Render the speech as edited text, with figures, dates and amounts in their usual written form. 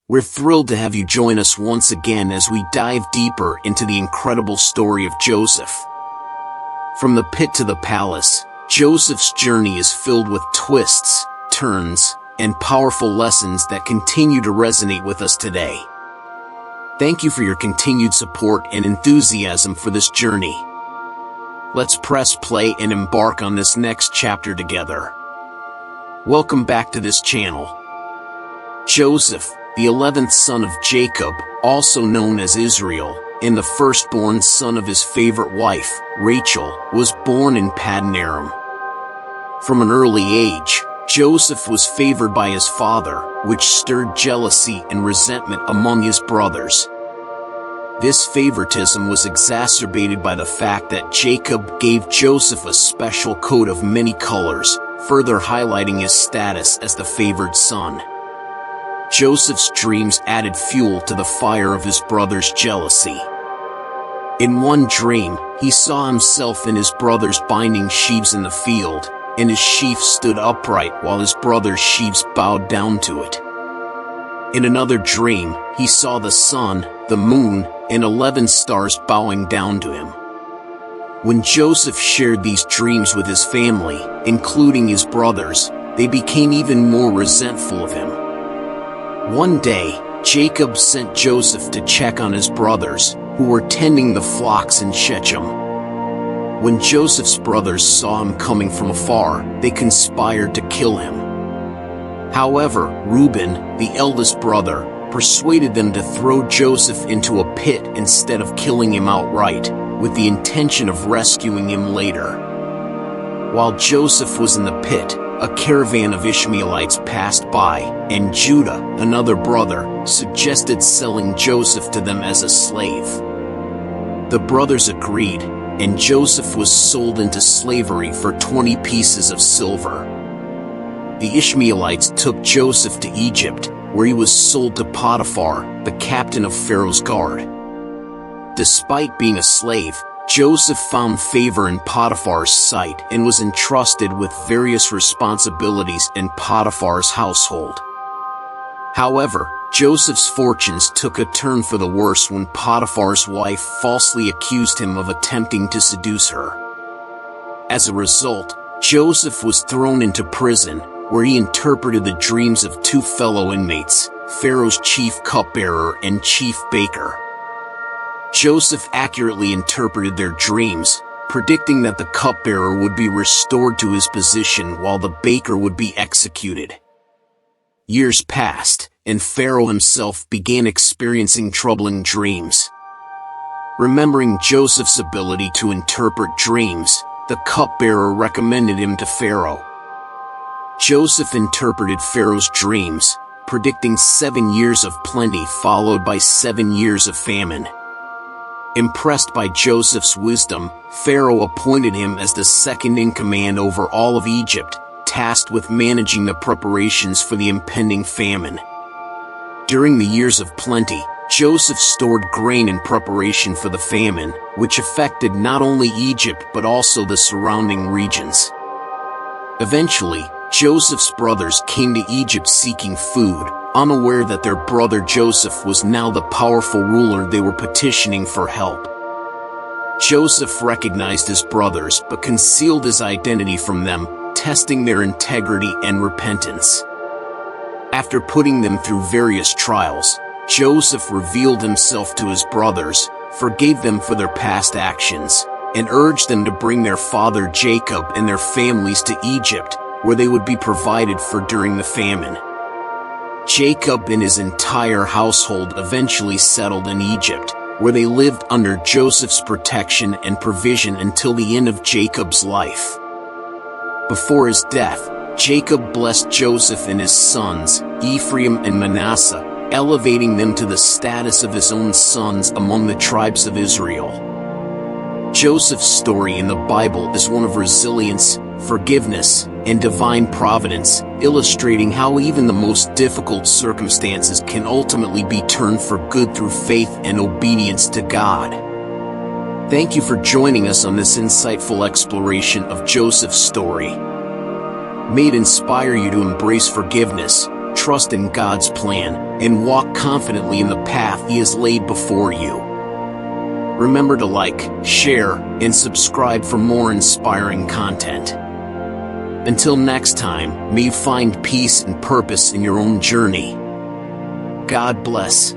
We're thrilled to have you join us once again as we dive deeper into the incredible story of Joseph. From the pit to the palace, Joseph's journey is filled with twists, turns, and powerful lessons that continue to resonate with us today. Thank you for your continued support and enthusiasm for this journey. Let's press play and embark on this next chapter together. Welcome back to this channel. Joseph, the 11th son of Jacob, also known as Israel, and the firstborn son of his favorite wife, Rachel, was born in Paddan Aram. From an early age, Joseph was favored by his father, which stirred jealousy and resentment among his brothers. This favoritism was exacerbated by the fact that Jacob gave Joseph a special coat of many colors, further highlighting his status as the favored son. Joseph's dreams added fuel to the fire of his brothers' jealousy. In one dream, he saw himself and his brothers binding sheaves in the field, and his sheaf stood upright while his brothers' sheaves bowed down to it. In another dream, he saw the sun, the moon, and 11 stars bowing down to him. When Joseph shared these dreams with his family, including his brothers, they became even more resentful of him. One day, Jacob sent Joseph to check on his brothers, who were tending the flocks in Shechem. When Joseph's brothers saw him coming from afar, they conspired to kill him. However, Reuben, the eldest brother, persuaded them to throw Joseph into a pit instead of killing him outright, with the intention of rescuing him later. While Joseph was in the pit, a caravan of Ishmaelites passed by, and Judah, another brother, suggested selling Joseph to them as a slave. The brothers agreed, and Joseph was sold into slavery for 20 pieces of silver. The Ishmaelites took Joseph to Egypt, where he was sold to Potiphar, the captain of Pharaoh's guard. Despite being a slave, Joseph found favor in Potiphar's sight and was entrusted with various responsibilities in Potiphar's household. However, Joseph's fortunes took a turn for the worse when Potiphar's wife falsely accused him of attempting to seduce her. As a result, Joseph was thrown into prison, where he interpreted the dreams of two fellow inmates, Pharaoh's chief cupbearer and chief baker. Joseph accurately interpreted their dreams, predicting that the cupbearer would be restored to his position while the baker would be executed. Years passed, and Pharaoh himself began experiencing troubling dreams. Remembering Joseph's ability to interpret dreams, the cupbearer recommended him to Pharaoh. Joseph interpreted Pharaoh's dreams, predicting 7 years of plenty followed by 7 years of famine. Impressed by Joseph's wisdom, Pharaoh appointed him as the second in command over all of Egypt, tasked with managing the preparations for the impending famine. During the years of plenty, Joseph stored grain in preparation for the famine, which affected not only Egypt but also the surrounding regions. Eventually, Joseph's brothers came to Egypt seeking food, unaware that their brother Joseph was now the powerful ruler they were petitioning for help. Joseph recognized his brothers but concealed his identity from them, testing their integrity and repentance. After putting them through various trials, Joseph revealed himself to his brothers, forgave them for their past actions, and urged them to bring their father Jacob and their families to Egypt, where they would be provided for during the famine. Jacob and his entire household eventually settled in Egypt, where they lived under Joseph's protection and provision until the end of Jacob's life. Before his death, Jacob blessed Joseph and his sons, Ephraim and Manasseh, elevating them to the status of his own sons among the tribes of Israel. Joseph's story in the Bible is one of resilience, forgiveness, and divine providence, illustrating how even the most difficult circumstances can ultimately be turned for good through faith and obedience to God. Thank you for joining us on this insightful exploration of Joseph's story. May it inspire you to embrace forgiveness, trust in God's plan and walk confidently in the path He has laid before you. Remember to like, share, and subscribe for more inspiring content. Until next time, may you find peace and purpose in your own journey. God bless.